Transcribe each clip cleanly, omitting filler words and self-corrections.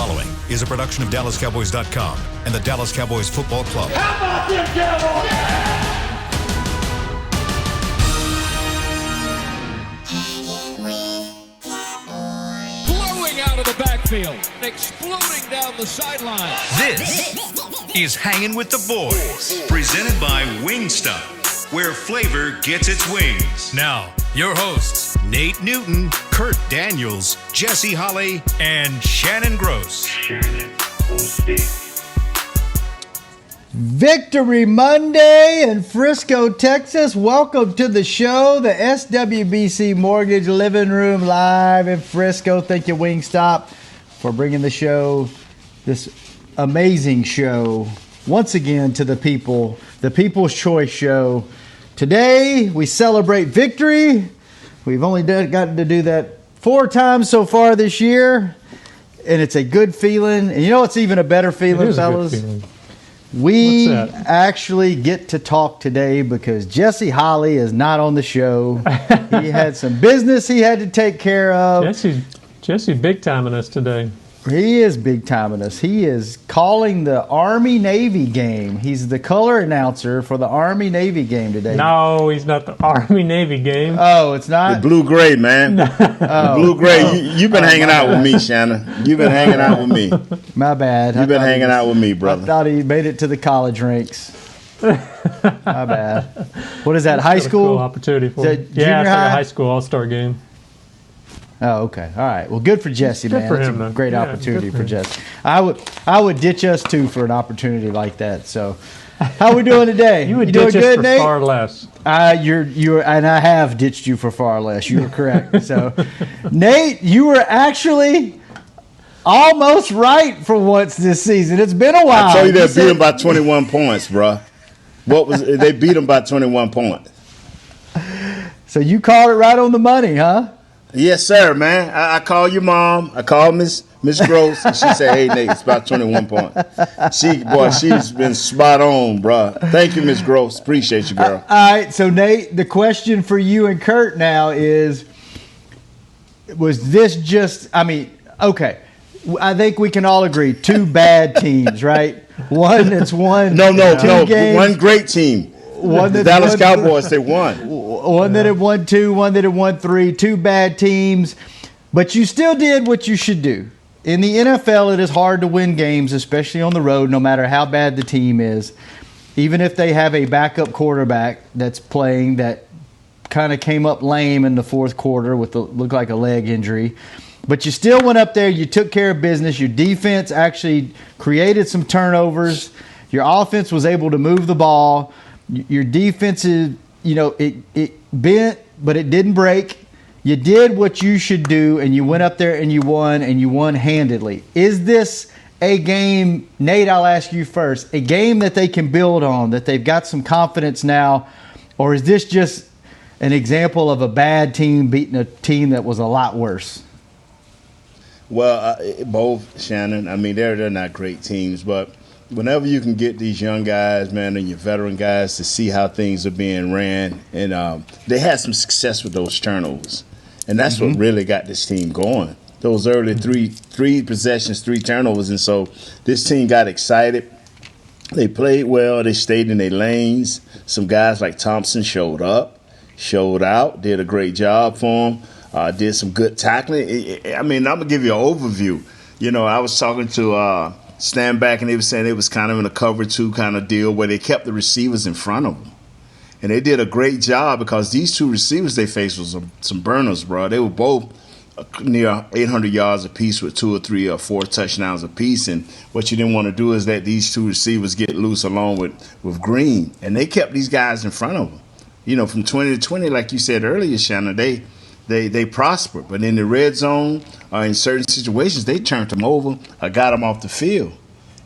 following is a production of DallasCowboys.com and the Dallas Cowboys Football Club. How about them Cowboys? Blowing out of the backfield, exploding down the sideline. This is Hangin' with the Boys, presented by Wingstop, where flavor gets its wings. Now, your hosts, Nate Newton, Kurt Daniels, Jesse Holley, and Shannon Gross. Victory Monday in Frisco, Texas. Welcome to the show, the SWBC Mortgage Living Room live in Frisco. Thank you, Wingstop, for bringing the show, this amazing show, once again to the people, the People's Choice Show. Today, we celebrate victory. We've only gotten to do that 4 times so far this year, and it's a good feeling. And you know what's even a better feeling, fellas? We actually get to talk today because Jesse Holley is not on the show. He had some business he had to take care of. Jesse's big timing us today. He is big timing us. He is calling the Army-Navy game. He's the color announcer for the Army-Navy game today. No, he's not the Army-Navy game. Oh, it's not? The blue-gray, man. The blue-gray. You've been hanging out with me, Shannon. You've been hanging out with me. My bad. You've been hanging out with me, brother. I thought he made it to the college ranks. My bad. What is that, high school? Cool opportunity for him. Yeah, it's like a high school all-star game. Oh, okay. All right. Well, good for Jesse, man. For him, it's a great opportunity for Jesse. I would ditch us too for an opportunity like that. So, how we doing today? You would doing ditch good, us for Nate? far less. You're, and I have ditched you for far less. You were correct. So, Nate, you were actually almost right for once this season. It's been a while. I told you they beat them by 21 points, bro. They beat them by 21 points. So you called it right on the money, huh? Yes, sir, man. I called your mom. I called Miss Gross, and she said, "Hey, Nate, it's about 21 points." She's been spot on, bro. Thank you, Miss Gross. Appreciate you, girl. All right, so Nate, the question for you and Kurt now is: was this just? I mean, okay, I think we can all agree 2 bad teams, right? One that's won. No, games. one great team. The Dallas Cowboys, they won. One that had won 2, one that had won 3, 2 bad teams. But you still did what you should do. In the NFL, it is hard to win games, especially on the road, no matter how bad the team is. Even if they have a backup quarterback that's playing that kind of came up lame in the fourth quarter with looked like a leg injury. But you still went up there, you took care of business. Your defense actually created some turnovers. Your offense was able to move the ball. Your defense is, it bent, but it didn't break. You did what you should do, and you went up there and you won handedly. Is this a game, Nate, I'll ask you first, a game that they can build on, that they've got some confidence now, or is this just an example of a bad team beating a team that was a lot worse? Well, both, Shannon. I mean, they're not great teams, but whenever you can get these young guys, man, and your veteran guys to see how things are being ran, and they had some success with those turnovers, and that's what really got this team going. Those early three possessions, 3 turnovers, and so this team got excited. They played well. They stayed in their lanes. Some guys like Thompson showed up, showed out, did a great job for them. Did some good tackling. I mean, I'm gonna give you an overview. I was talking to Stand Back, and they were saying it was kind of in a cover 2 kind of deal where they kept the receivers in front of them. And they did a great job because these 2 receivers they faced was some burners, bro. They were both near 800 yards apiece with 2 or 3 or 4 touchdowns apiece. And what you didn't want to do is let these 2 receivers get loose along with Green. And they kept these guys in front of them. From 20 to 20, like you said earlier, Shannon, they prospered. But in the red zone or in certain situations, they turned them over or got them off the field.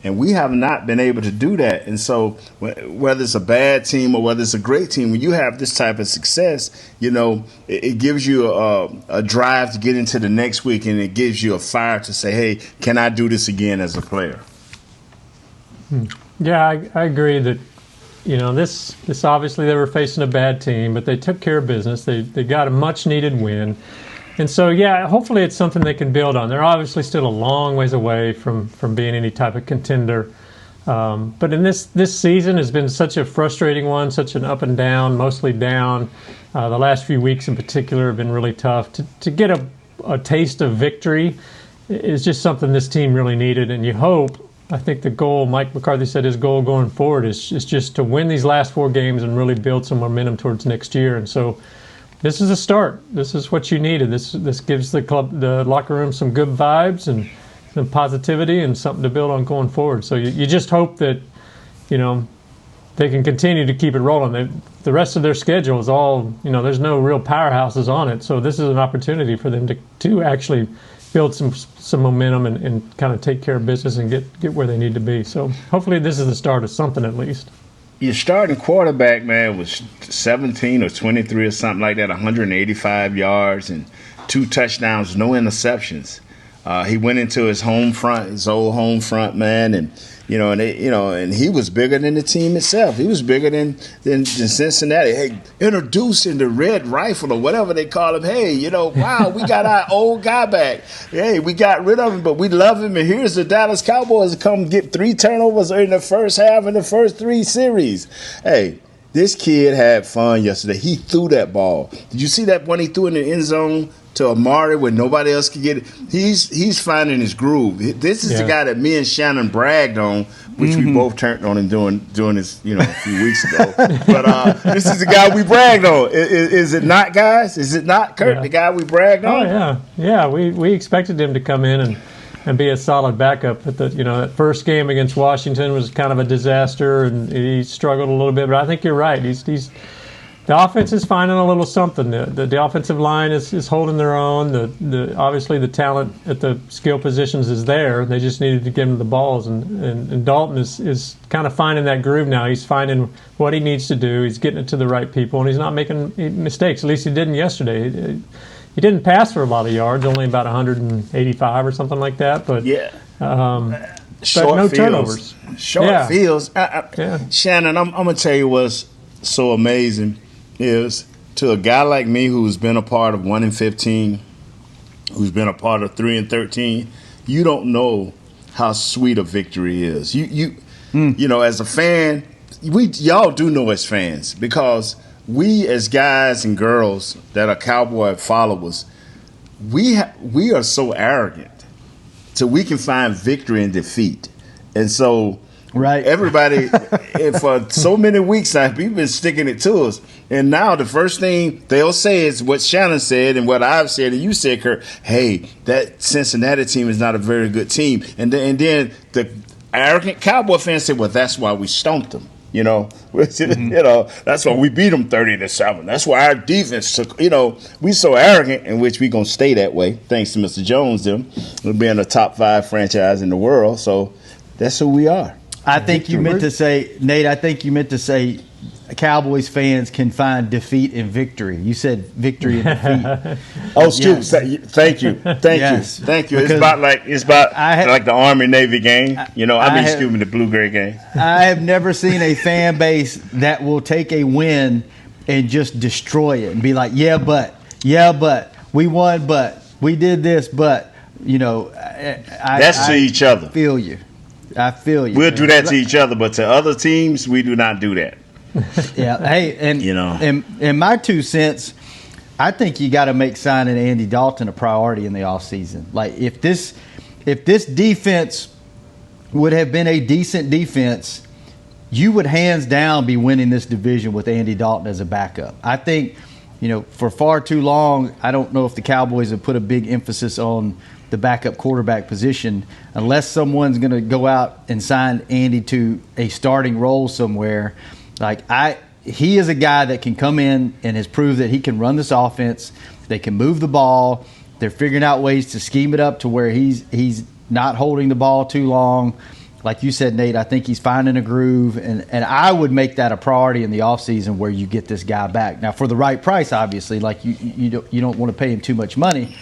And we have not been able to do that. And so whether it's a bad team or whether it's a great team, when you have this type of success, it gives you a drive to get into the next week, and it gives you a fire to say, hey, can I do this again as a player? Yeah, I agree that, this obviously they were facing a bad team, but they took care of business. They got a much-needed win. And so, yeah, hopefully it's something they can build on. They're obviously still a long ways away from being any type of contender. But in this season has been such a frustrating one, such an up and down, mostly down. The last few weeks in particular have been really tough. To get a taste of victory is just something this team really needed. And you hope, I think the goal, Mike McCarthy said his goal going forward is just to win these last 4 games and really build some momentum towards next year. And so this is a start. This is what you needed. This gives the club, the locker room, some good vibes and some positivity and something to build on going forward. So you just hope that, they can continue to keep it rolling. The rest of their schedule is all, there's no real powerhouses on it. So this is an opportunity for them to actually build some momentum and kind of take care of business and get where they need to be. So hopefully this is the start of something at least. Your starting quarterback, man, was 17 or 23 or something like that, 185 yards and 2 touchdowns, no interceptions. He went into his old home front, man, and and he was bigger than the team itself. He was bigger than Cincinnati. Hey, introducing the Red Rifle or whatever they call him. Hey, wow, we got our old guy back. Hey, we got rid of him, but we love him. And here's the Dallas Cowboys to come get 3 turnovers in the first half in the first 3 series. Hey, this kid had fun yesterday. He threw that ball. Did you see that when he threw in the end zone to Amari when nobody else could get it? He's finding his groove. This is the guy that me and Shannon bragged on, which we both turned on him doing this, a few weeks ago. But this is the guy we bragged on. Is it not, guys? Is it not, Kurt, the guy we bragged on? Oh yeah. We expected him to come in and be a solid backup. But that first game against Washington was kind of a disaster, and he struggled a little bit. But I think you're right. The offense is finding a little something. The offensive line is holding their own. Obviously the talent at the skill positions is there. They just needed to give him the balls, and Dalton is kind of finding that groove now. He's finding what he needs to do. He's getting it to the right people, and he's not making mistakes. At least he didn't yesterday. He didn't pass for a lot of yards, only about 185 or something like that. But short no fields. Turnovers. Short fields. Shannon, I'm gonna tell you what's so amazing is to a guy like me who's been a part of 1-15, who's been a part of 3-13. You don't know how sweet a victory is. You as a fan, y'all do know as fans, because we as guys and girls that are Cowboy followers, we are so arrogant, so we can find victory in defeat, and so. Right. Everybody, for so many weeks now, we've been sticking it to us. And now the first thing they'll say is what Shannon said and what I've said and you said, Kurt, hey, that Cincinnati team is not a very good team. And then the arrogant Cowboy fans say, well, that's why we stomped them. That's why we beat them 30-7. That's why our defense took, we so arrogant, in which we're going to stay that way, thanks to Mr. Jones, we're being a top 5 franchise in the world. So that's who we are. I think you meant to say, Nate, Cowboys fans can find defeat in victory. You said victory and defeat. Excuse me. Thank you. Thank you. It's about like the Army-Navy game. The blue-gray game. I have never seen a fan base that will take a win and just destroy it and be like, but, we won, but, we did this, but, That's to each other. I feel you. We'll do that to each other, but to other teams, we do not do that. Yeah. Hey, and in my 2 cents, I think you got to make signing Andy Dalton a priority in the offseason. Like if this defense would have been a decent defense, you would hands down be winning this division with Andy Dalton as a backup. I think, for far too long, I don't know if the Cowboys have put a big emphasis on the backup quarterback position, unless someone's going to go out and sign Andy to a starting role somewhere. He is a guy that can come in and has proved that he can run this offense. They can move the ball. They're figuring out ways to scheme it up to where he's not holding the ball too long. Like you said, Nate, I think he's finding a groove, and I would make that a priority in the offseason where you get this guy back. Now, for the right price, obviously, like you don't want to pay him too much money,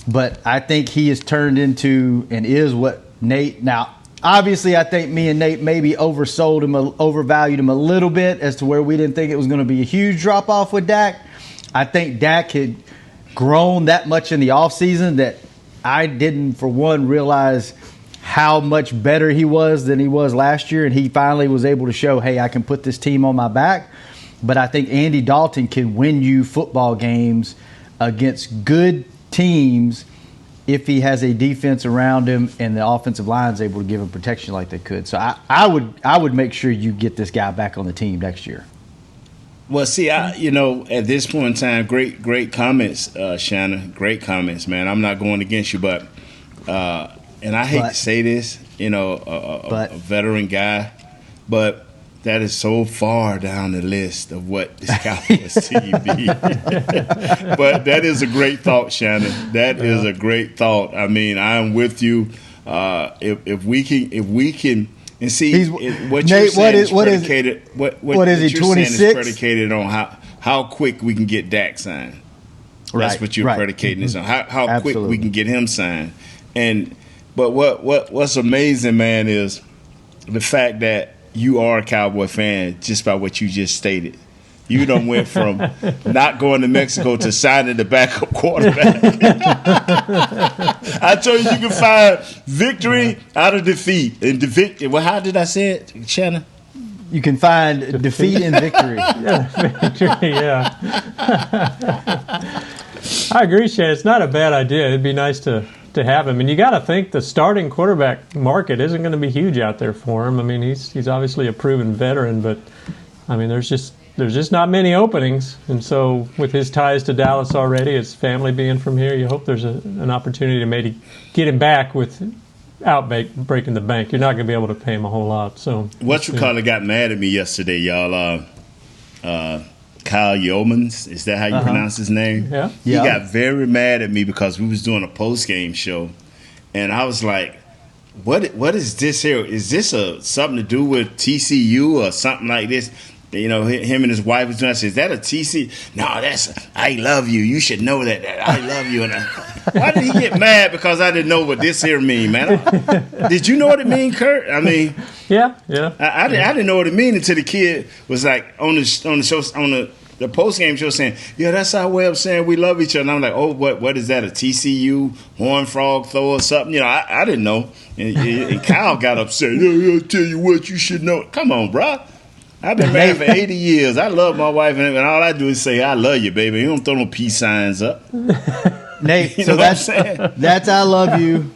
but I think he has turned into and is what Nate – now, obviously, I think me and Nate maybe overvalued him a little bit as to where we didn't think it was going to be a huge drop-off with Dak. I think Dak grown that much in the offseason that I didn't, for one, realize how much better he was than he was last year. And he finally was able to show, hey, I can put this team on my back. But I think Andy Dalton can win you football games against good teams if he has a defense around him and the offensive line is able to give him protection like they could. So I would make sure you get this guy back on the team next year. Well, see, at this point in time, great comments, Shannon. Great comments, man. I'm not going against you, but and I hate to say this, a veteran guy, but that is so far down the list of what this Cowboys team be. But that is a great thought, Shannon. That is a great thought. I mean, I'm with you. If we can, and see what you're saying is predicated. What is he? 26 predicated on how quick we can get Dak signed. That's what you're predicating this on. How quick we can get him signed. But what's amazing, man, is the fact that you are a Cowboy fan just by what you just stated. You done went from not going to Mexico to signing the backup quarterback. I told you can find victory out of defeat. And well, how did I say it, Shannon? You can find defeat and victory. Victory, yeah. I agree, Shannon. It's not a bad idea. It'd be nice to have him. And you got to think the starting quarterback market isn't going to be huge out there for him. I mean, he's obviously a proven veteran, but I mean, there's just not many openings. And so with his ties to Dallas already, his family being from here, you hope there's an opportunity to maybe get him back without breaking the bank. You're not going to be able to pay him a whole lot. So Whatchamacallit got mad at me yesterday, y'all. Kyle Yeomans, is that how you pronounce his name? Yeah. He got very mad at me because we was doing a post-game show, and I was like, what is this here? Is this something to do with TCU or something like this? Him and his wife was doing. I said, is that a TC? No, that's I love you. You should know that I love you. And why did he get mad? Because I didn't know what this here mean, man. Did you know what it mean, Kurt? I mean, yeah. I didn't know what it mean until the kid was like on the show on the post game show saying, yeah, that's our way of saying we love each other. And I'm like, oh, what is that? A TCU horn frog throw or something? I didn't know. And Kyle got upset. I'll tell you what, you should know. Come on, bro. I've been married for 80 years. I love my wife, and all I do is say, I love you, baby. You don't throw no peace signs up. Nate, so that's I love you.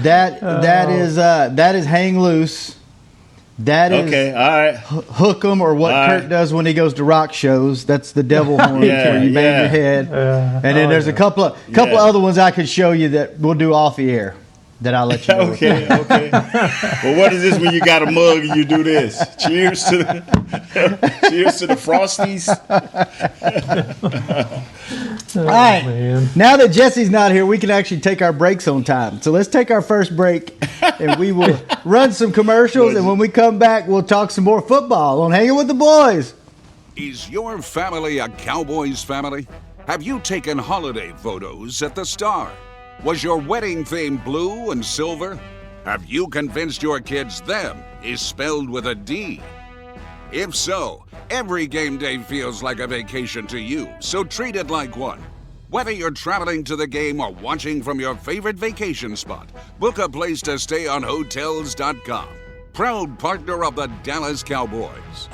That is hang loose. That is okay, all right. Hook 'em, or what Kurt does when he goes to rock shows. That's the devil horn where you bang your head. And then there's a couple other ones I could show you that we'll do off the air. That I'll let you know. Okay. Well, what is this when you got a mug and you do this? Cheers to the Frosties. All right. Man. Now that Jesse's not here, we can actually take our breaks on time. So let's take our first break, and we will run some commercials. And when we come back, we'll talk some more football on Hanging with the Boys. Is your family a Cowboys family? Have you taken holiday photos at the Star? Was your wedding theme blue and silver? Have you convinced your kids them is spelled with a D? If so, every game day feels like a vacation to you, so treat it like one. Whether you're traveling to the game or watching from your favorite vacation spot, book a place to stay on Hotels.com. Proud partner of the Dallas Cowboys.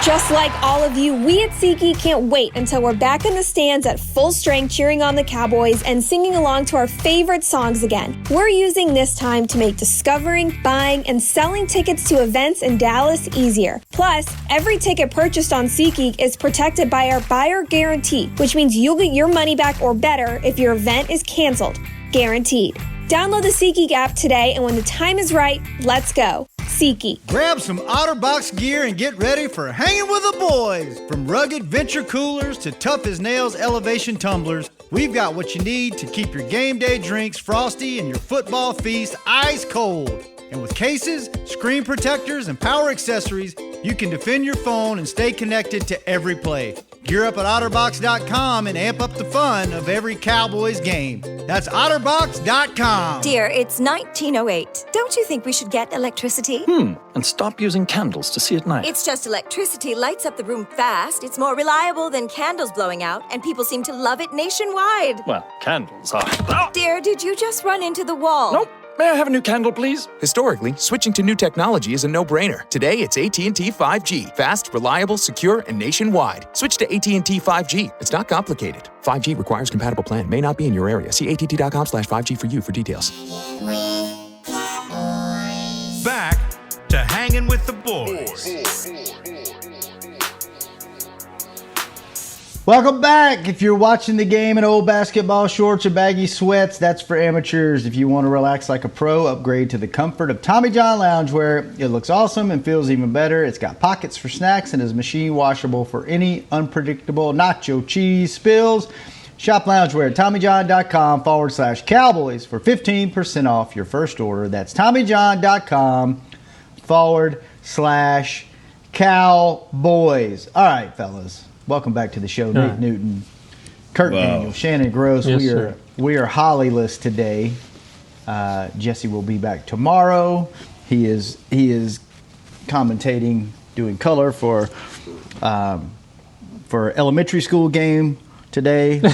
Just like all of you, we at SeatGeek can't wait until we're back in the stands at full strength cheering on the Cowboys and singing along to our favorite songs again. We're using this time to make discovering, buying, and selling tickets to events in Dallas easier. Plus, every ticket purchased on SeatGeek is protected by our buyer guarantee, which means you'll get your money back or better if your event is canceled. Guaranteed. Download the SeatGeek app today, and when the time is right, let's go. SeatGeek. Grab some OtterBox gear and get ready for Hanging with the Boys. From rugged venture coolers to tough as nails elevation tumblers, we've got what you need to keep your game day drinks frosty and your football feast ice cold. And with cases, screen protectors, and power accessories, you can defend your phone and stay connected to every play. Gear up at OtterBox.com and amp up the fun of every Cowboys game. That's OtterBox.com. Dear, it's 1908. Don't you think we should get electricity? And stop using candles to see at night. It's just electricity lights up the room fast. It's more reliable than candles blowing out, and people seem to love it nationwide. Well, candles are... Dear, did you just run into the wall? Nope. May I have a new candle, please? Historically, switching to new technology is a no-brainer. Today, it's AT&T 5G. Fast, reliable, secure, and nationwide. Switch to AT&T 5G. It's not complicated. 5G requires compatible plan. May not be in your area. See att.com/5G for you for details. Back to Hangin' with the Boys. Welcome back. If you're watching the game in old basketball shorts or baggy sweats, that's for amateurs. If you want to relax like a pro, upgrade to the comfort of Tommy John Loungewear. It looks awesome and feels even better. It's got pockets for snacks and is machine washable for any unpredictable nacho cheese spills. Shop loungewear at TommyJohn.com/Cowboys for 15% off your first order. That's TommyJohn.com/Cowboys. All right, fellas. Welcome back to the show. Nate Newton, Kurt Daniel, Shannon Gross. Yes, we are Hollyless today. Jesse will be back tomorrow. He is commentating, doing color for elementary school game today. So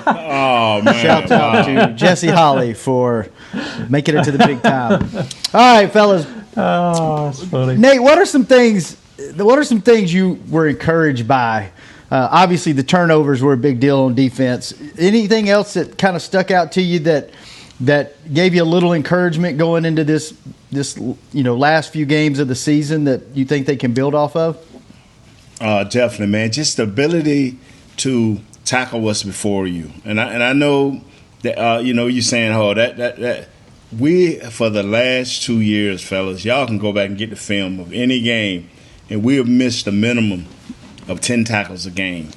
Oh, man. shouts out to Jesse Holly for making it to the big time. All right, fellas. Oh, that's funny. Nate, what are some things you were encouraged by? Obviously, the turnovers were a big deal on defense. Anything else that kind of stuck out to you that gave you a little encouragement going into this last few games of the season that you think they can build off of? Definitely, man. Just the ability to tackle what's before you, and I know that you're saying, "Oh, that." We, for the last 2 years, fellas, y'all can go back and get the film of any game, and we have missed a minimum of 10 tackles a game.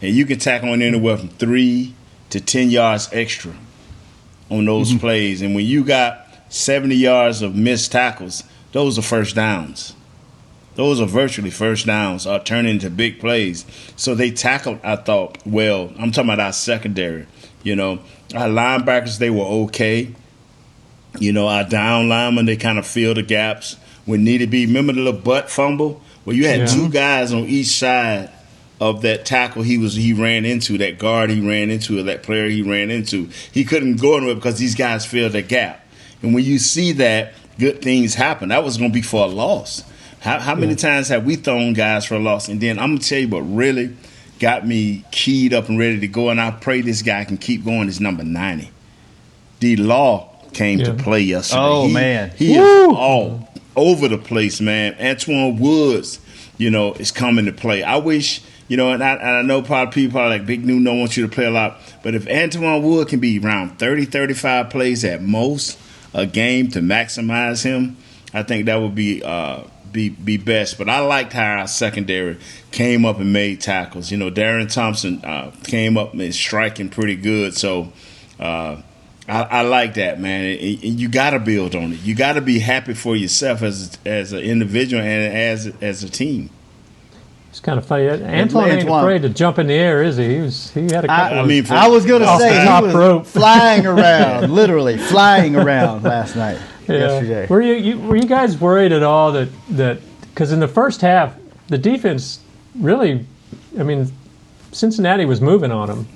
And you can tackle on anywhere from 3 to 10 yards extra on those plays. And when you got 70 yards of missed tackles, those are first downs. Those are virtually first downs, turning into big plays. So they tackled, I thought, well. I'm talking about our secondary. Our linebackers, they were okay. Our down linemen, they kind of filled the gaps when needed be. Remember the little butt fumble? Well, you had two guys on each side of that tackle he ran into, that guard he ran into, or that player he ran into. He couldn't go anywhere because these guys filled the gap. And when you see that, good things happen. That was going to be for a loss. How many times have we thrown guys for a loss? And then I'm going to tell you what really got me keyed up and ready to go, and I pray this guy can keep going, is number 90. D-Law came to play yesterday. Oh, man. He is all over the place, man. Antoine Woods, is coming to play. I wish, and I know probably people are like, Big Newton don't want you to play a lot, but if Antoine Wood can be around 30, 35 plays at most a game to maximize him, I think that would be best. But I liked how our secondary came up and made tackles. Darren Thompson came up and striking pretty good. So I like that, man. And you got to build on it. You got to be happy for yourself as an individual and as a team. It's kind of funny. Antoine ain't afraid to jump in the air, is he? He had a couple I was going to say, he was flying around, literally flying around last night, yesterday. Were you guys worried at all that because in the first half, the defense really, Cincinnati was moving on them.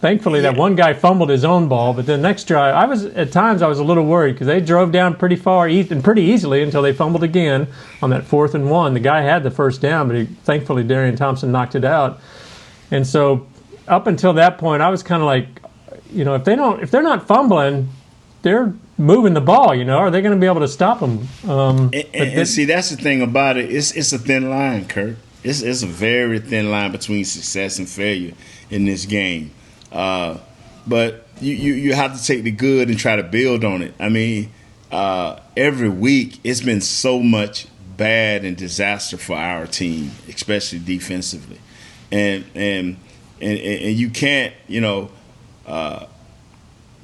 Thankfully that one guy fumbled his own ball, but the next drive, I was a little worried because they drove down pretty far and pretty easily until they fumbled again on that 4th and 1. The guy had the first down, but thankfully Darian Thompson knocked it out. And so up until that point, I was kind of like, if they're not fumbling, they're moving the ball. Are they going to be able to stop them? And see, that's the thing about it. It's a thin line, Kurt. It's a very thin line between success and failure in this game. But you have to take the good and try to build on it. Every week it's been so much bad and disaster for our team, especially defensively. And you can't,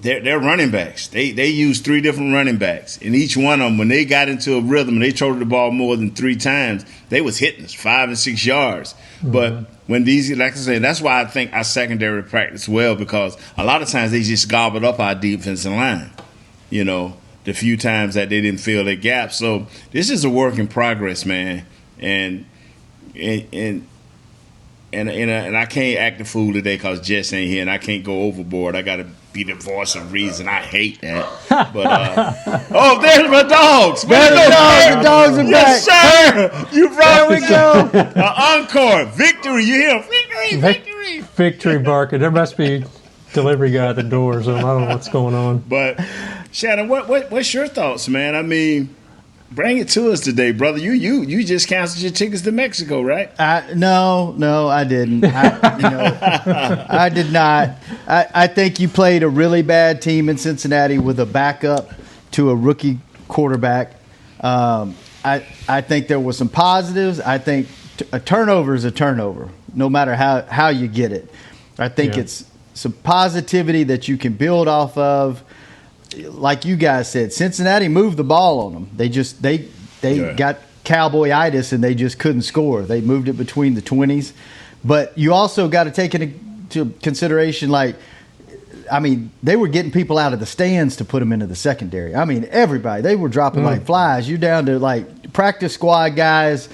they're running backs. They use 3 different running backs, and each one of them, when they got into a rhythm and they throw the ball more than 3 times, they was hitting us 5 and 6 yards. Mm-hmm. But when these, like I said, that's why I think our secondary practice well, because a lot of times they just gobbled up our defensive line. You know, the few times that they didn't fill their gaps. So this is a work in progress, man. And I can't act the fool today because Jess ain't here, and I can't go overboard. I got to be the voice of reason. I hate that. But oh, there's my dogs. There's the dogs. The dogs are back. Yes, sir. You brought there we go. Encore. Victory. You hear? Victory. Victory. Victory barking. There must be delivery guy at the door, so I don't know what's going on. But Shannon, what's your thoughts, man? I mean, bring it to us today, brother. You just canceled your tickets to Mexico, right? No, I didn't. I did not. I think you played a really bad team in Cincinnati with a backup to a rookie quarterback. I think there were some positives. I think a turnover is a turnover, no matter how you get it. I think it's some positivity that you can build off of. Like you guys said, Cincinnati moved the ball on them. They got Cowboy-itis and they just couldn't score. They moved it between the 20s. But you also got to take into consideration, they were getting people out of the stands to put them into the secondary. I mean, everybody. They were dropping like flies. You're down to practice squad guys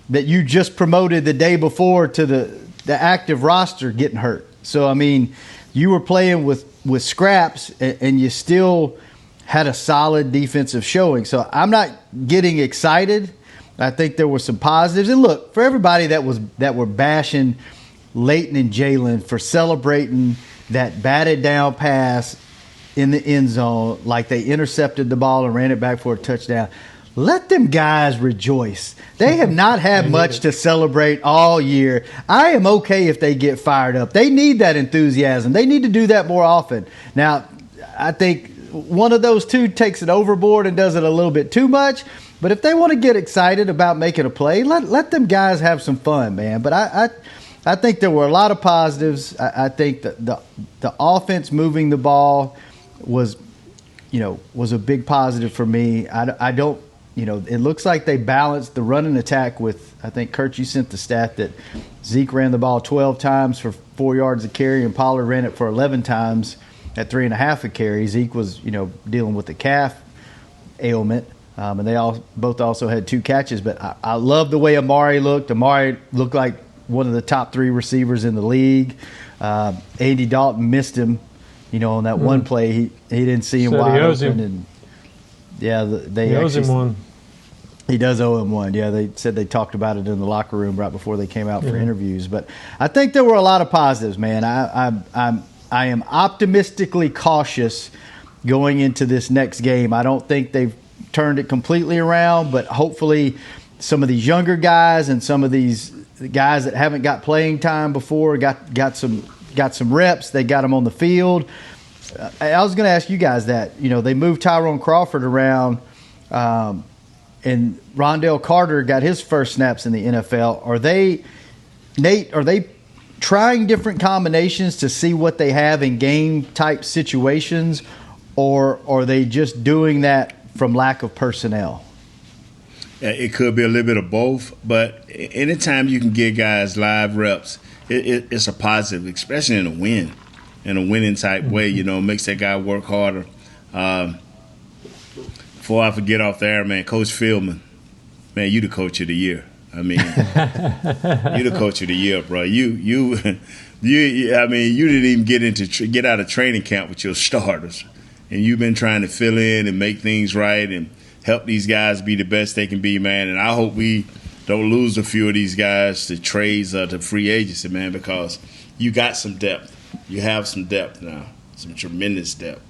that you just promoted the day before to the active roster getting hurt. So, I mean, you were playing with scraps, and you still had a solid defensive showing. So I'm not getting excited. I think there were some positives. And look, for everybody that were bashing Leighton and Jalen for celebrating that batted down pass in the end zone, like they intercepted the ball and ran it back for a touchdown, let them guys rejoice. They have not had much to celebrate all year. I am okay if they get fired up. They need that enthusiasm. They need to do that more often. Now, I think one of those two takes it overboard and does it a little bit too much. But if they want to get excited about making a play, let them guys have some fun, man. But I think there were a lot of positives. I think that the offense moving the ball was a big positive for me. I don't. It looks like they balanced the running attack with, I think, Kurt, you sent the stat that Zeke ran the ball 12 times for 4 yards a carry, and Pollard ran it for 11 times at 3.5 a carry. Zeke was, dealing with the calf ailment, and they both also had 2 catches. But I love the way Amari looked. Amari looked like one of the top 3 receivers in the league. Andy Dalton missed him, on that one play. He didn't see him wide open. And he owes him one. He does owe him one. Yeah, they said they talked about it in the locker room right before they came out for interviews. But I think there were a lot of positives, man. I am optimistically cautious going into this next game. I don't think they've turned it completely around, but hopefully some of these younger guys and some of these guys that haven't got playing time before got some reps. They got them on the field. I was going to ask you guys that. They moved Tyrone Crawford around, and Rondell Carter got his first snaps in the NFL. Are they trying different combinations to see what they have in game-type situations, or are they just doing that from lack of personnel? It could be a little bit of both, but anytime you can get guys live reps, it's a positive, especially in a win. In a winning type way, makes that guy work harder. Before I forget off the air, man, Coach Philman, man, you the coach of the year. I mean, you the coach of the year, bro. You didn't even get out of training camp with your starters, and you've been trying to fill in and make things right and help these guys be the best they can be, man. And I hope we don't lose a few of these guys to trades or to free agency, man, because you got some depth. You have some depth now, some tremendous depth.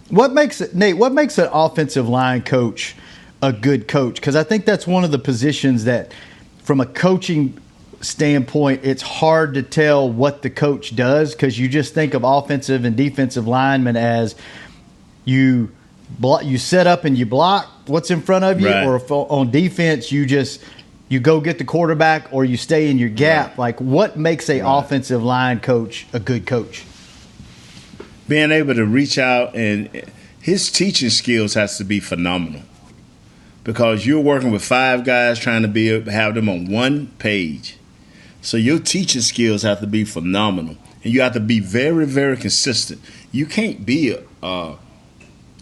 What makes an offensive line coach a good coach? Because I think that's one of the positions that, from a coaching standpoint, it's hard to tell what the coach does, because you just think of offensive and defensive linemen as you set up and you block what's in front of you, right. Or on defense you go get the quarterback or you stay in your gap. Right. Like, what makes a offensive line coach a good coach? being able to reach out, and his teaching skills has to be phenomenal, because you're working with 5 guys trying to have them on one page. So your teaching skills have to be phenomenal, and you have to be very, very consistent. You can't be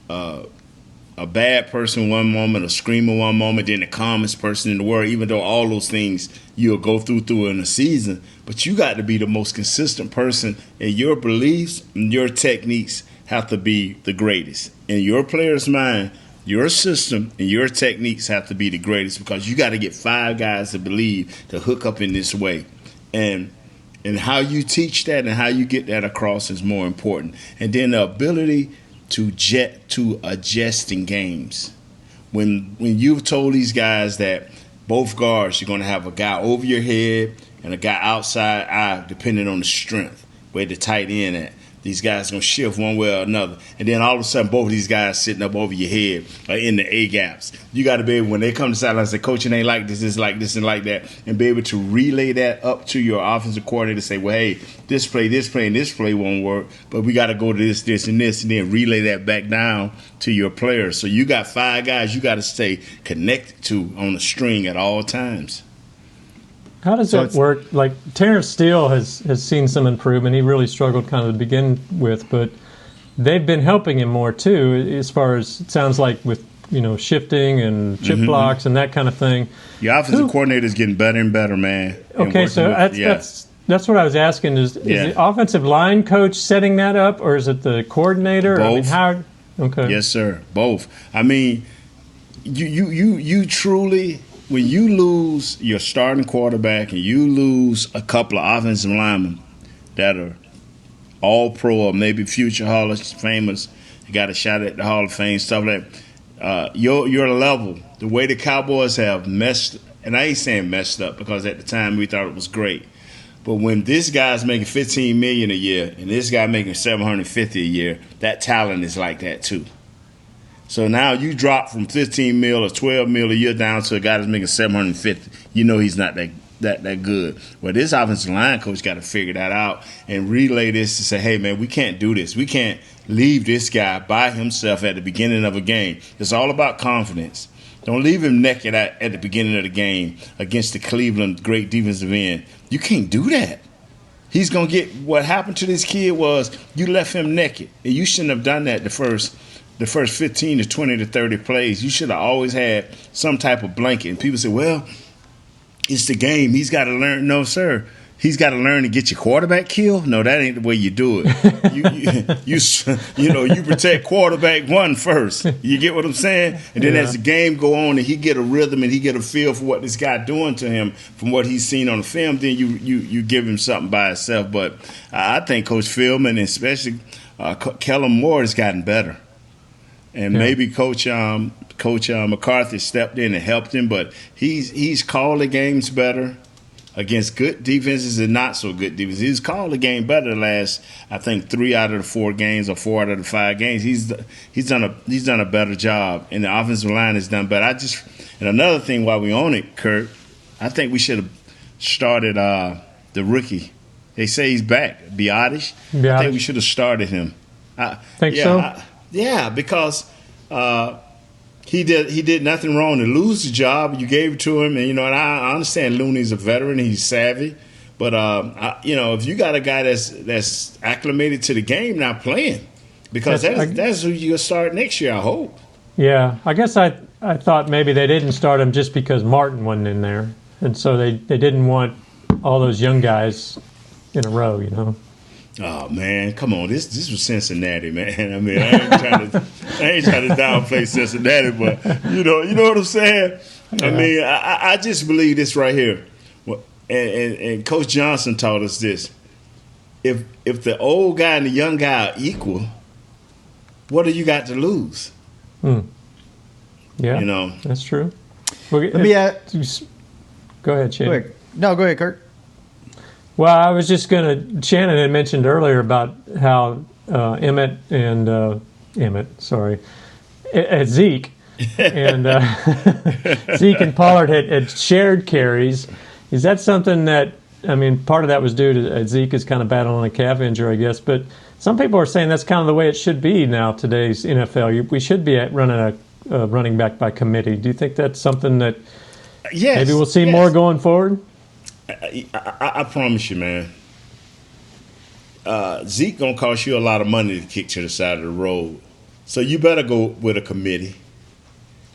a bad person one moment, a screamer one moment, then the calmest person in the world, even though all those things you'll go through in a season. But you got to be the most consistent person, and your beliefs and your techniques have to be the greatest. In your player's mind, your system and your techniques have to be the greatest, because you got to get 5 guys to believe to hook up in this way. And how you teach that and how you get that across is more important. And then the ability to adjust in games. When you've told these guys that both guards, you're going to have a guy over your head and a guy outside eye, depending on the strength, where the tight end at. These guys going to shift one way or another. And then all of a sudden, both of these guys sitting up over your head or in the A-gaps. You got to be able, when they come to the sideline and say, Coach, it ain't like this, it's like this and like that, and be able to relay that up to your offensive coordinator to say, well, hey, this play, and this play won't work, but we got to go to this, and this, and then relay that back down to your players. So you got 5 guys you got to stay connected to on the string at all times. How does that work? Like, Terrence Steele has seen some improvement. He really struggled kind of to begin with, but they've been helping him more too, as far as it sounds like with, shifting and chip blocks and that kind of thing. Your offensive coordinator is getting better and better, man. Okay, so that's what I was asking. Is the offensive line coach setting that up, or is it the coordinator? Both. Okay. Yes, sir. Both. I mean, you truly. When you lose your starting quarterback and you lose a couple of offensive linemen that are all pro or maybe future Hall of Famers, you got a shot at the Hall of Fame, stuff like that, your level, the way the Cowboys have messed, and I ain't saying messed up because at the time we thought it was great, but when this guy's making $15 million a year and this guy making $750 a year, that talent is like that too. So now you drop from $15 million or $12 million a year down to a guy that's making $750. You know he's not that good. Well, this offensive line coach got to figure that out and relay this to say, hey, man, we can't do this. We can't leave this guy by himself at the beginning of a game. It's all about confidence. Don't leave him naked at the beginning of the game against the Cleveland great defensive end. You can't do that. He's going to get – what happened to this kid was you left him naked, and you shouldn't have done that the first 15 to 20 to 30 plays. You should have always had some type of blanket. And people say, well, it's the game. He's got to learn. No, sir. He's got to learn to get your quarterback killed. No, that ain't the way you do it. You protect quarterback one first. You get what I'm saying? And then as the game go on and he get a rhythm and he get a feel for what this guy doing to him from what he's seen on the film, then you give him something by itself. But I think Coach Philman and especially Kellen Moore has gotten better. And maybe Coach McCarthy stepped in and helped him, but he's called the games better against good defenses and not so good defenses. He's called the game better the last, I think, 3 out of the 4 games or 4 out of the 5 games. He's done a better job, and the offensive line has done better. And another thing while we on it, Kurt, I think we should have started the rookie. They say he's back, Biotish. I think we should have started him. Think so? Yeah, because he did nothing wrong to lose the job. You gave it to him, and I understand Looney's a veteran, he's savvy, but if you got a guy that's acclimated to the game now playing, because that's who you'll start next year, I hope. Yeah, I guess I thought maybe they didn't start him just because Martin wasn't in there, and so they didn't want all those young guys in a row, Oh man, come on! This was Cincinnati, man. I mean, I ain't trying to downplay Cincinnati, but you know what I'm saying. Yeah. I mean, I just believe this right here, and Coach Johnson taught us this: if the old guy and the young guy are equal, what do you got to lose? Yeah, that's true. Go ahead, Shane. No, go ahead, Kurt. Well, I was just going to. Shannon had mentioned earlier about how Zeke and Zeke and Pollard had shared carries. Is that something that I mean, part of that was due to Zeke is kind of battling a calf injury, I guess. But some people are saying that's kind of the way it should be now, today's NFL. We should be running a running back by committee. Do you think that's something that maybe we'll see more going forward? I promise you, man. Zeke going to cost you a lot of money to kick to the side of the road. So you better go with a committee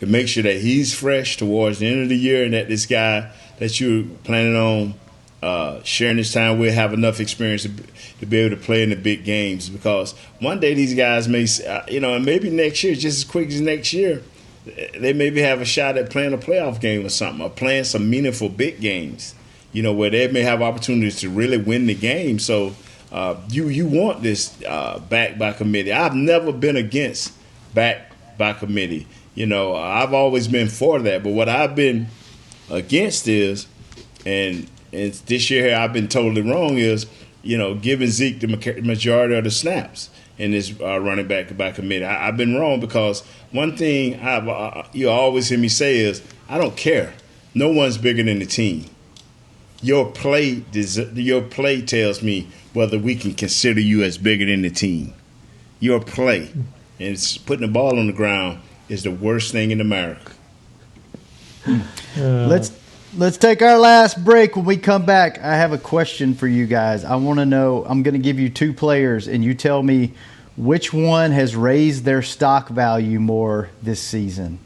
to make sure that he's fresh towards the end of the year and that this guy that you're planning on sharing this time with have enough experience to be able to play in the big games. Because one day these guys may, and maybe next year, just as quick as next year, they maybe have a shot at playing a playoff game or something, or playing some meaningful big games, where they may have opportunities to really win the game. So you want this back by committee. I've never been against back by committee. I've always been for that. But what I've been against is, and this year here I've been totally wrong, is, giving Zeke the majority of the snaps in this running back by committee. I've been wrong because one thing you always hear me say is, I don't care. No one's bigger than the team. Your play tells me whether we can consider you as bigger than the team. Your play, and it's putting the ball on the ground, is the worst thing in America. Let's take our last break. When we come back, I have a question for you guys. I want to know, I'm going to give you two players, and you tell me which one has raised their stock value more this season.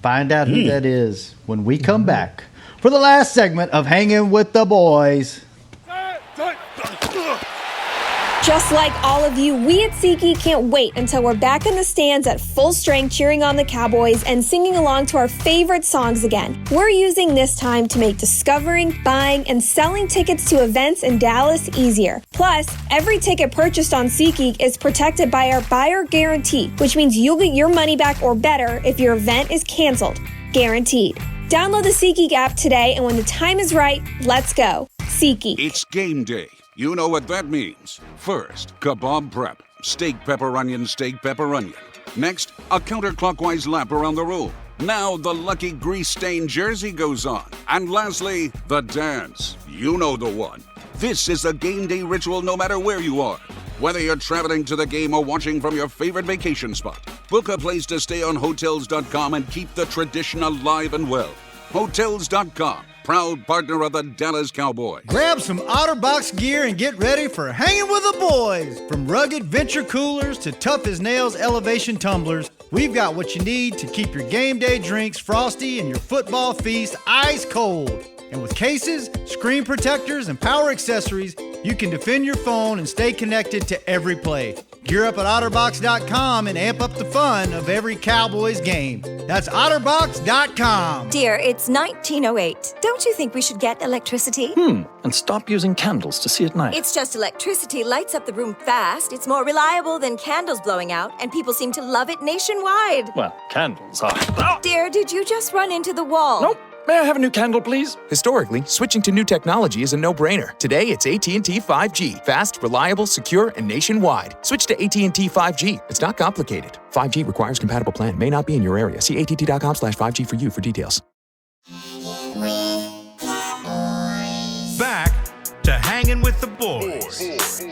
Find out who that is when we come back for the last segment of Hanging with the Boys. Just like all of you, we at SeatGeek can't wait until we're back in the stands at full strength cheering on the Cowboys and singing along to our favorite songs again. We're using this time to make discovering, buying, and selling tickets to events in Dallas easier. Plus, every ticket purchased on SeatGeek is protected by our buyer guarantee, which means you'll get your money back or better if your event is canceled. Guaranteed. Download the SeatGeek app today, and when the time is right, let's go. SeatGeek. It's game day. You know what that means. First, kebab prep. Steak, pepper, onion, steak, pepper, onion. Next, a counterclockwise lap around the room. Now the lucky grease-stained jersey goes on. And lastly, the dance. You know the one. This is a game day ritual no matter where you are. Whether you're traveling to the game or watching from your favorite vacation spot, book a place to stay on Hotels.com and keep the tradition alive and well. Hotels.com. Proud partner of the Dallas Cowboys. Grab some OtterBox gear and get ready for Hanging with the Boys. From rugged venture coolers to tough as nails elevation tumblers, we've got what you need to keep your game day drinks frosty and your football feast ice cold. And with cases, screen protectors, and power accessories, you can defend your phone and stay connected to every play. Gear up at OtterBox.com and amp up the fun of every Cowboys game. That's OtterBox.com. Dear, it's 1908. Don't you think we should get electricity? And stop using candles to see at night. It's just electricity lights up the room fast. It's more reliable than candles blowing out, and people seem to love it nationwide. Well, candles are... Dear, did you just run into the wall? Nope. May I have a new candle, please? Historically, switching to new technology is a no-brainer. Today, it's AT&T 5G. Fast, reliable, secure, and nationwide. Switch to AT&T 5G. It's not complicated. 5G requires compatible plan. May not be in your area. See att.com/5G for you for details. Back to Hanging with the Boys.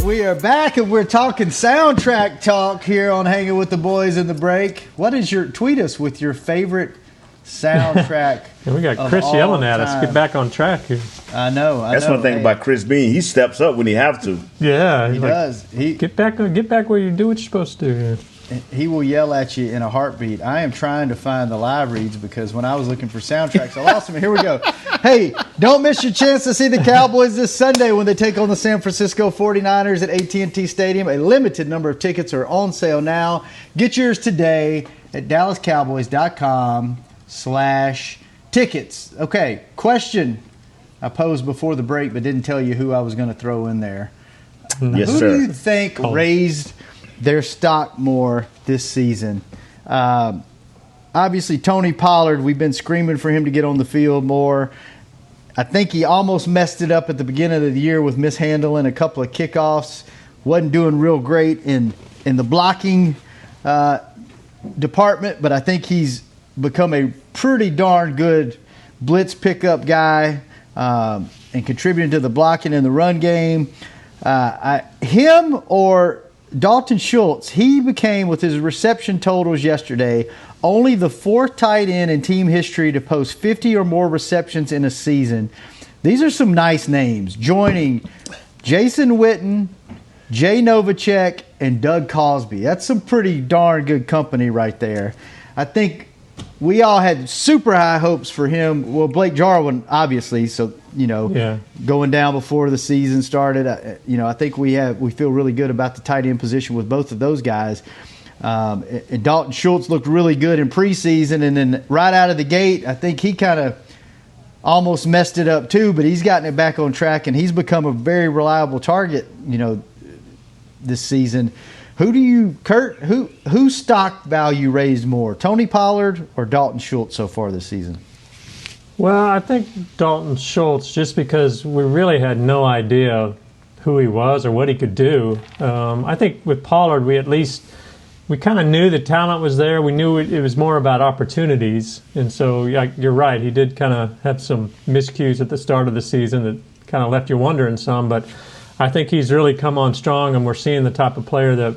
We are back and we're talking soundtrack talk here on Hanging with the Boys in the break. What is tweet us with your favorite soundtrack? And we got Chris yelling at us. Get back on track here. I know. That's one thing about Chris Bean. He steps up when he have to. Yeah, he does. Get back where you do what you're supposed to do. He will yell at you in a heartbeat. I am trying to find the live reads because when I was looking for soundtracks, I lost them. Here we go. Hey, don't miss your chance to see the Cowboys this Sunday when they take on the San Francisco 49ers at AT&T Stadium. A limited number of tickets are on sale now. Get yours today at DallasCowboys.com/tickets. Okay, question I posed before the break but didn't tell you who I was going to throw in there. Yes, who sir. do you think raised their stock more this season? Obviously, Tony Pollard, we've been screaming for him to get on the field more. I think he almost messed it up at the beginning of the year with mishandling a couple of kickoffs. Wasn't doing real great in the blocking department, but I think he's become a pretty darn good blitz pickup guy and contributing to the blocking in the run game. Him or Dalton Schultz, he became, with his reception totals yesterday, only the 4th tight end in team history to post 50 or more receptions in a season. These are some nice names, joining Jason Witten, Jay Novacek, and Doug Cosby. That's some pretty darn good company right there. I think we all had super high hopes for him. Well, Blake Jarwin, obviously, so, going down before the season started. I think we feel really good about the tight end position with both of those guys. And Dalton Schultz looked really good in preseason, and then right out of the gate, I think he kind of almost messed it up too, but he's gotten it back on track, and he's become a very reliable target, this season. Whose stock value raised more, Tony Pollard or Dalton Schultz so far this season? Well, I think Dalton Schultz, just because we really had no idea who he was or what he could do. I think with Pollard, we kind of knew the talent was there. We knew it was more about opportunities. And so you're right, he did kind of have some miscues at the start of the season that kind of left you wondering some, but I think he's really come on strong, and we're seeing the type of player that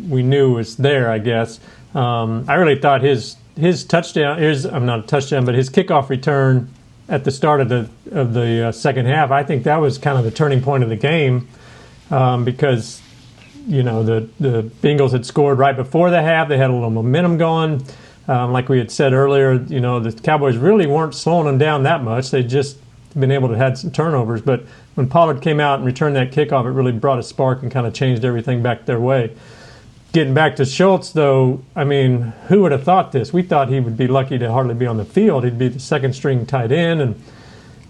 we knew was there, I guess. I really thought his touchdown, not a touchdown, but his kickoff return at the start of the second half, I think that was kind of the turning point of the game because, the Bengals had scored right before the half. They had a little momentum going. Like we had said earlier, the Cowboys really weren't slowing them down that much. They'd just been able to have some turnovers. But when Pollard came out and returned that kickoff, it really brought a spark and kind of changed everything back their way. Getting back to Schultz, though, who would have thought this? We thought he would be lucky to hardly be on the field. He'd be the second-string tight end, and,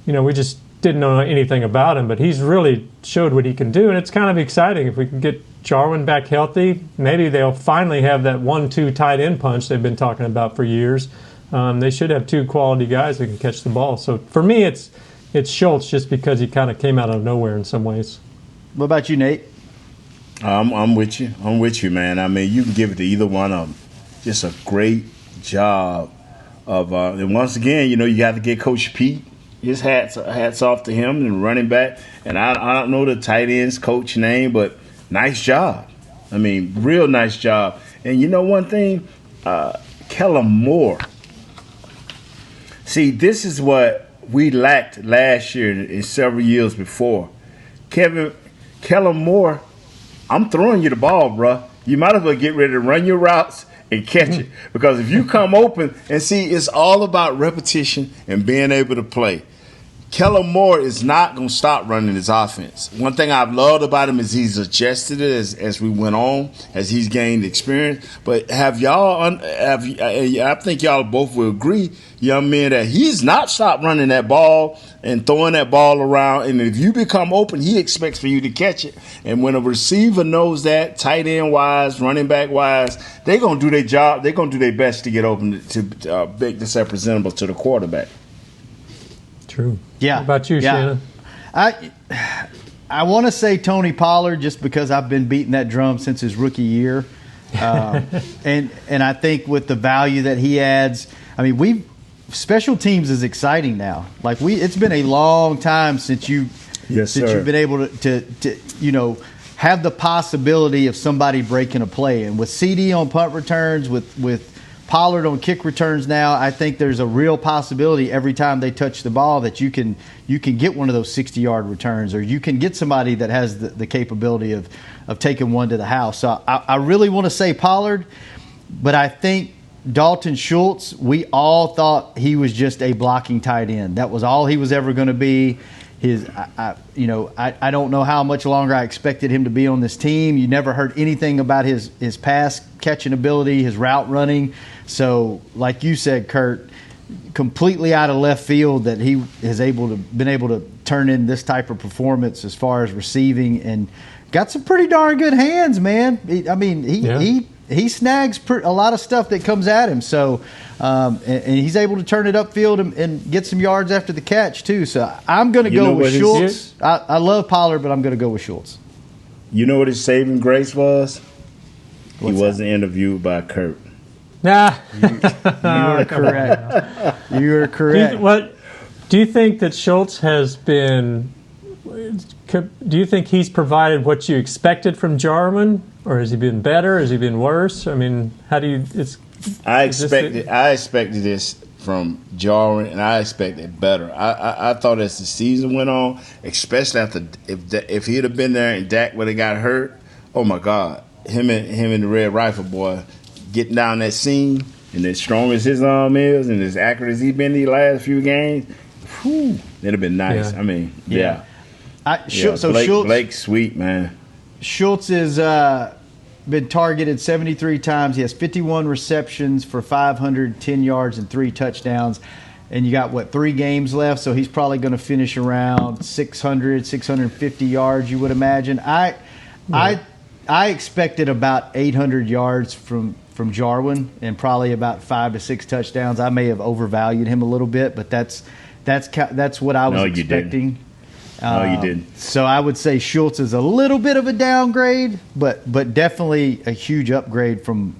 we just didn't know anything about him. But he's really showed what he can do, and it's kind of exciting. If we can get Jarwin back healthy, maybe they'll finally have that 1-2 tight end punch they've been talking about for years. They should have 2 quality guys that can catch the ball. So for me, it's Schultz just because he kind of came out of nowhere in some ways. What about you, Nate? I'm with you, man. You can give it to either one of them. Just a great job of, and once again, you got to get Coach Pete. His hats off to him and running back. And I don't know the tight ends coach name, but nice job. Real nice job. And one thing, Kellen Moore. See, this is what we lacked last year and several years before. Kellen Moore, I'm throwing you the ball, bro. You might as well get ready to run your routes and catch it. Because if you come open, and see, it's all about repetition and being able to play. Kellen Moore is not going to stop running his offense. One thing I've loved about him is he's adjusted it as we went on, as he's gained experience. But I think y'all both will agree, young men, that he's not stopped running that ball and throwing that ball around. And if you become open, he expects for you to catch it. And when a receiver knows that, tight end wise, running back wise, they're going to do their job. They're going to do their best to get open to make this representable to the quarterback. True. Yeah. What about you, Shannon? I want to say Tony Pollard just because I've been beating that drum since his rookie year. And I think with the value that he adds, special teams is exciting now. It's been a long time since you've been able to have the possibility of somebody breaking a play. And with CD on punt returns, with Pollard on kick returns now, I think there's a real possibility every time they touch the ball that you can get one of those 60-yard returns, or you can get somebody that has the capability of taking one to the house. So I really want to say Pollard, but I think Dalton Schultz, we all thought he was just a blocking tight end. That was all he was ever going to be. I don't know how much longer I expected him to be on this team. You never heard anything about his pass catching ability, his route running. So, like you said, Kurt, completely out of left field that he has been able to turn in this type of performance as far as receiving, and got some pretty darn good hands, man. He snags a lot of stuff that comes at him. So, and he's able to turn it upfield and get some yards after the catch, too. So I'm going to go with Schultz. I love Pollard, but I'm going to go with Schultz. You know what his saving grace was? He wasn't interviewed by Kurt. Nah. You are correct. You are correct. Do you think that Schultz has been? Do you think he's provided what you expected from Jarwin, or has he been better? Has he been worse? I mean, how do you? I expected this from Jarwin, and I expected better. I thought as the season went on, especially after if he'd have been there and Dak would have got hurt, oh my God, him and the Red Rifle boy getting down that seam, and as strong as his arm is, and as accurate as he's been these last few games, it'd have been nice. Yeah. I mean, Blake's sweet, man. Schultz has been targeted 73 times. He has 51 receptions for 510 yards and 3 touchdowns. And you got, 3 games left? So he's probably going to finish around 600, 650 yards, you would imagine. I expected about 800 yards from Jarwin and probably about 5 to 6 touchdowns. I may have overvalued him a little bit, but that's what I was expecting. No, you didn't. So I would say Schultz is a little bit of a downgrade, but definitely a huge upgrade from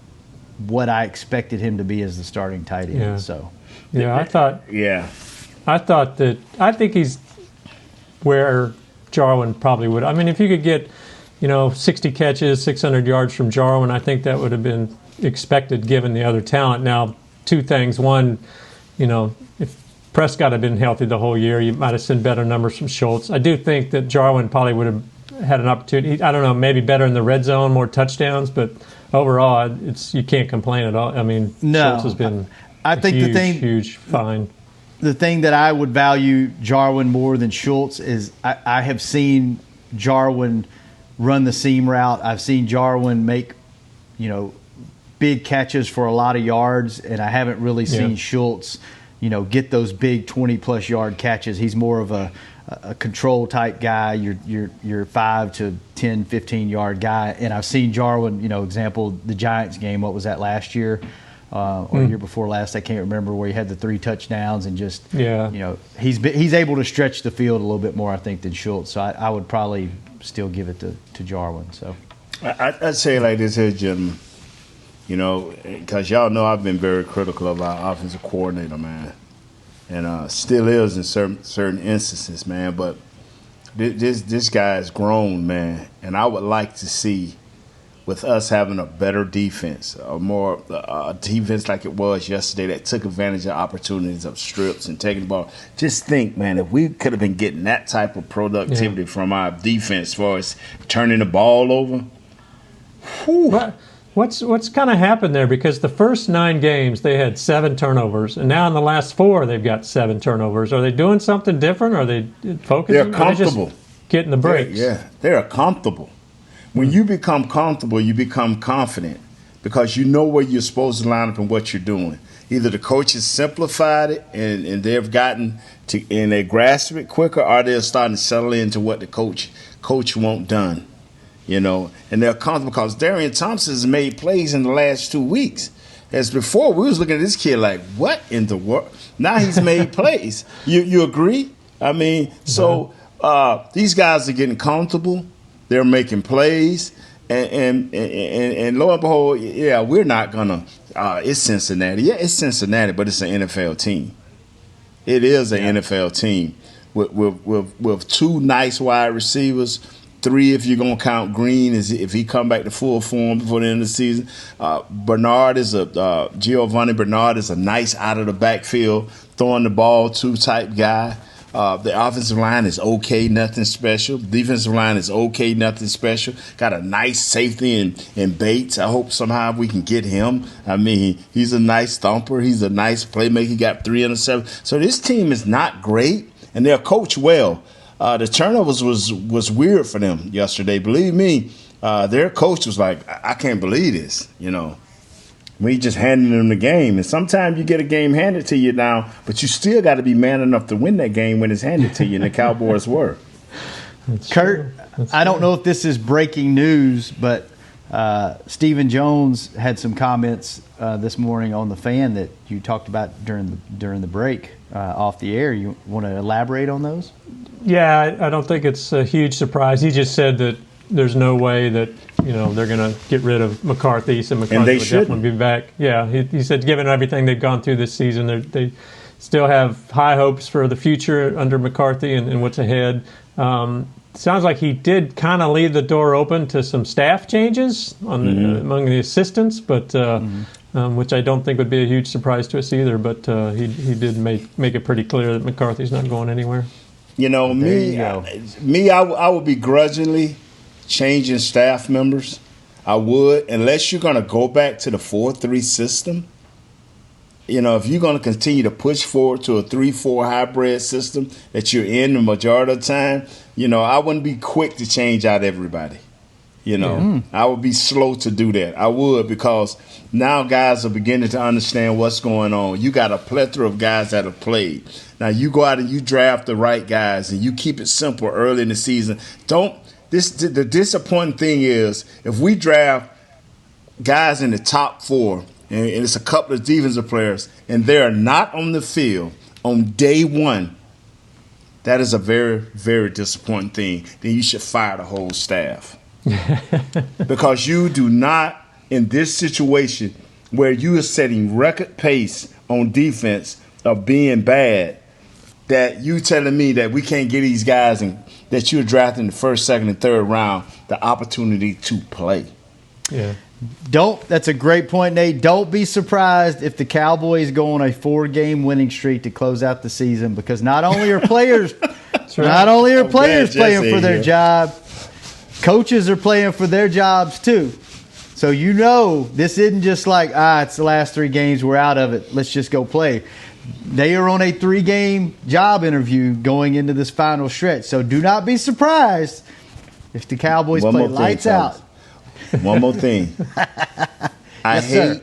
what I expected him to be as the starting tight end. Yeah. So, I think he's where Jarwin probably would. I mean, if you could get, 60 catches, 600 yards from Jarwin, I think that would have been expected given the other talent. Now, 2 things. One, if Prescott had been healthy the whole year, you might have seen better numbers from Schultz. I do think that Jarwin probably would have had an opportunity. I don't know, maybe better in the red zone, more touchdowns, but overall, you can't complain at all. I mean, Schultz has been huge find. The thing that I would value Jarwin more than Schultz is I have seen Jarwin run the seam route. I've seen Jarwin make, big catches for a lot of yards, and I haven't really seen Schultz get those big 20-plus yard catches. He's more of a control type guy, your 5 to 10, 15-yard guy. And I've seen Jarwin, example, the Giants game, what was that, last year or the year before last? I can't remember, where he had the 3 touchdowns and just, he's able to stretch the field a little bit more, I think, than Schultz. So I would probably still give it to Jarwin. So I'd say it like this here, gentlemen. Because y'all know I've been very critical of our offensive coordinator, man, and still is in certain instances, man. But this guy is grown, man, and I would like to see, with us having a better defense, a defense like it was yesterday that took advantage of opportunities of strips and taking the ball. Just think, man, if we could have been getting that type of productivity from our defense as far as turning the ball over. Whew. What's kind of happened there? Because the first 9 games they had 7 turnovers, and now in the last 4 they've got 7 turnovers. Are they doing something different? Are they focusing? They're comfortable. Are they just getting the breaks? They're comfortable. When you become comfortable, you become confident because you know where you're supposed to line up and what you're doing. Either the coach has simplified it and they've gotten to and they grasp it quicker, or they're starting to settle into what the coach wants done. And they're comfortable because Darian Thompson has made plays in the last 2 weeks. As before, we was looking at this kid like, what in the world? Now he's made plays. You agree? I mean, so these guys are getting comfortable. They're making plays. And lo and behold, we're not going to it's Cincinnati. Yeah, it's Cincinnati, but it's an NFL team. It is an NFL team with 2 nice wide receivers, 3 if you're going to count Green if he come back to full form before the end of the season. Giovanni Bernard is a nice out of the backfield, throwing the ball to type guy. The offensive line is okay, nothing special. Defensive line is okay, nothing special. Got a nice safety in Bates. I hope somehow we can get him. I mean, he's a nice thumper. He's a nice playmaker. He got 3 interceptions. So this team is not great, and they're coached well. The turnovers was weird for them yesterday. Believe me, their coach was like, I can't believe this, We just handed them the game. And sometimes you get a game handed to you now, but you still got to be man enough to win that game when it's handed to you, and the Cowboys were. Kurt, I don't know if this is breaking news, but Stephen Jones had some comments this morning on the Fan that you talked about during the break off the air. You want to elaborate on those? Yeah, I don't think it's a huge surprise. He just said that there's no way that they're going to get rid of McCarthy, so McCarthy And they would definitely be back. Yeah, he said given everything they've gone through this season, they still have high hopes for the future under McCarthy and what's ahead. Sounds like he did kind of leave the door open to some staff changes among the assistants, but which I don't think would be a huge surprise to us either. But he did make it pretty clear that McCarthy's not going anywhere. I would begrudgingly changing staff members. I would, unless you're going to go back to the 4-3 system. If you're going to continue to push forward to a 3-4 hybrid system that you're in the majority of the time, I wouldn't be quick to change out everybody. I would be slow to do that. I would, because now guys are beginning to understand what's going on. You got a plethora of guys that have played. Now you go out and you draft the right guys and you keep it simple early in the season. The disappointing thing is if we draft guys in the top 4, and it's a couple of defensive players, and they're not on the field on day 1, that is a very, very disappointing thing. Then you should fire the whole staff. Because you do not, in this situation where you are setting record pace on defense of being bad, that you telling me that we can't get these guys and that you're drafting the first, second, and third round the opportunity to play. Yeah. That's a great point, Nate. Don't be surprised if the Cowboys go on a 4-game winning streak to close out the season, because not only are players playing for their job, coaches are playing for their jobs too. So this isn't just like, it's the last 3 games, we're out of it, let's just go play. They are on a 3-game job interview going into this final stretch. So do not be surprised if the Cowboys play lights out. One more thing. I hate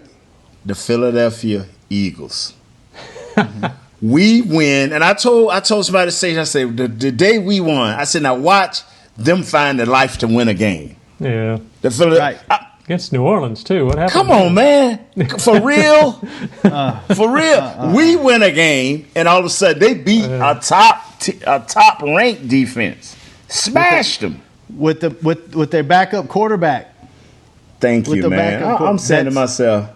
the Philadelphia Eagles. We win, and I told somebody to say, I said, the day we won, I said, now watch them find the life to win a game. Yeah. Against New Orleans, too. What happened? Come on, man. For real? For real. We win a game, and all of a sudden they beat a top-ranked defense. Smashed them. With their backup quarterback. Thank you, man. I'm saying to myself,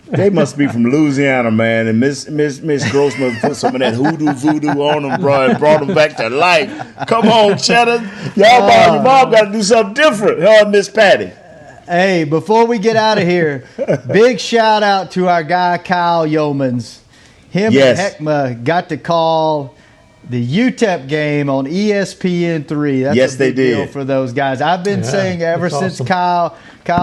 they must be from Louisiana, man. And Miss Grossman put some of that voodoo on them, bro, and brought them back to life. Come on, Cheddar. Your mom got to do something different. Miss Patty. Hey, before we get out of here, big shout out to our guy Kyle Yeomans. Him and Heckma got to call the UTEP game on ESPN3. That's a big deal for those guys. I've been saying ever since Kyle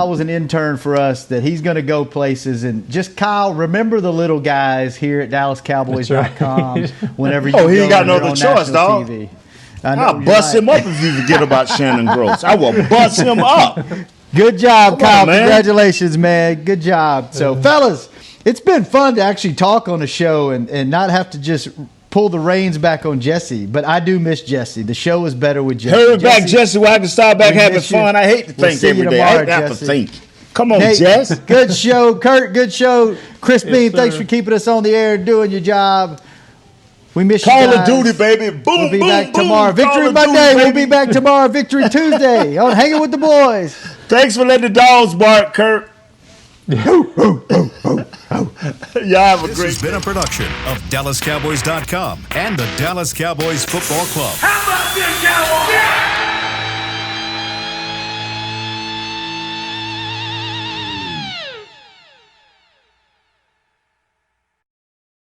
was an intern for us that he's going to go places. And just, Kyle, remember the little guys here at DallasCowboys.com whenever you he ain't got no other choice, dog. TV. I'll bust him up if you forget about Shannon Gross. I will bust him up. Good job, Kyle. Congratulations, man. Good job. So, fellas, it's been fun to actually talk on the show and not have to just pull the reins back on Jesse. But I do miss Jesse. The show is better with Jesse. Hurry back, Jesse, where I can start back having fun. I hate to think every day. I hate to have to think. Come on, Jess. Good show. Kurt, good show. Chris Beam, thanks for keeping us on the air and doing your job. We miss you guys. Call of Duty, baby. Boom, we'll be boom, back boom. tomorrow. Victory Monday. We'll be back tomorrow. Victory Tuesday on Hanging with the Boys. Thanks for letting the dogs bark, Kurt. Y'all have a This great has been a production of DallasCowboys.com and the Dallas Cowboys Football Club. How about this, Cowboys? Yeah!